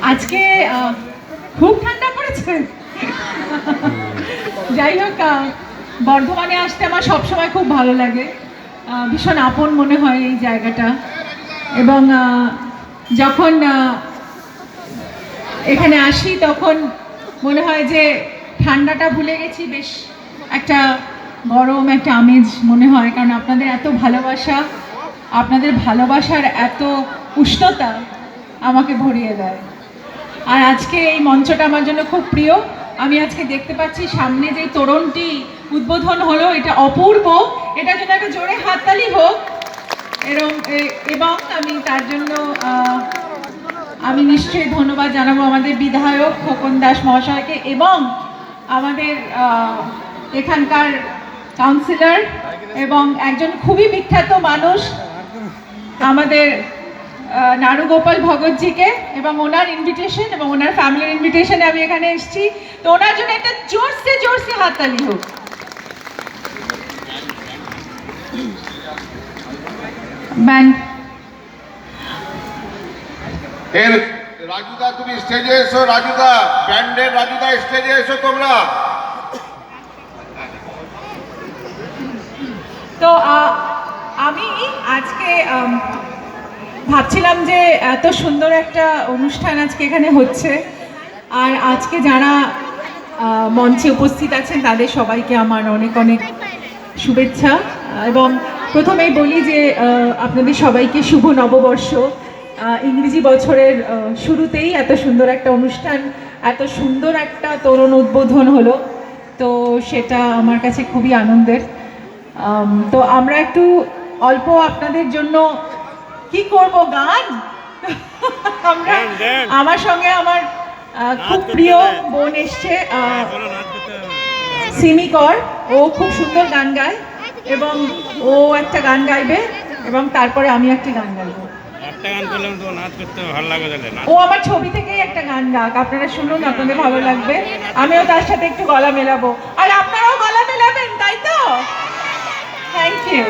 আজকে খুব ঠান্ডা পড়েছে। যাই হোক, বর্ধমানে আসতে আমার সবসময় খুব ভালো লাগে, ভীষণ আপন মনে হয় এই জায়গাটা। এবং যখন এখানে আসি তখন মনে হয় যে ঠান্ডাটা ভুলে গেছি, বেশ একটা গরম একটা আমেজ মনে হয়, কারণ আপনাদের এত ভালোবাসা, আপনাদের ভালোবাসার এত উষ্ণতা আমাকে ভরিয়ে দেয়। আর আজকে এই মঞ্চটা আমার জন্য খুব প্রিয়। আমি আজকে দেখতে পাচ্ছি সামনে যে তোরণটি উদ্বোধন হলো, এটা অপূর্ব। এটার জন্য একটা জোরে হাততালি হোক। এবং আমি তার জন্য আমি নিশ্চয়ই ধন্যবাদ জানাবো আমাদের বিধায়ক খোকন দাস মহাশয়কে এবং আমাদের এখানকার কাউন্সিলর এবং একজন খুবই বিখ্যাত মানুষ আমাদের নারুগোপাল ভগতজিকে, এবং ওনার ইনভিটেশন এবং ওনার ফ্যামিলির ইনভিটেশনে আমি এখানে এসেছি। তো ওনার জন্য একটা জোরসে জোরসে হাততালি হোক। ব্যান্ড রাজুদা, তুমি স্টেজে এসো। রাজুদা, ব্যান্ডের রাজুদা স্টেজে এসো তোমরা। তো আমি আজকে ভাবছিলাম যে এত সুন্দর একটা অনুষ্ঠান আজকে এখানে হচ্ছে, আর আজকে যারা মঞ্চে উপস্থিত আছেন তাদের সবাইকে আমার অনেক অনেক শুভেচ্ছা। এবং প্রথমেই বলি যে আপনাদের সবাইকে শুভ নববর্ষ। ইংরেজি বছরের শুরুতেই এত সুন্দর একটা অনুষ্ঠান, এত সুন্দর একটা তরুণ উদ্বোধন হলো, তো সেটা আমার কাছে খুবই আনন্দের। তো আমরা একটু অল্প আপনাদের জন্য কি করব, গান। আমরা আমার সঙ্গে আমার খুব প্রিয় বোন এসছে সিমি কর, ও খুব সুন্দর গান গায় এবং ও একটা গান গাইবে এবং তারপরে আমি একটা গান গাইবো। ও আমার ছবি থেকেই একটা গান গাক, আপনারা শুনুন, আপনাদের ভালো লাগবে। আমিও তার সাথে একটু গলা মেলাবো, আর আপনারাও গলা মেলাবেন, তাই তো? Thank you.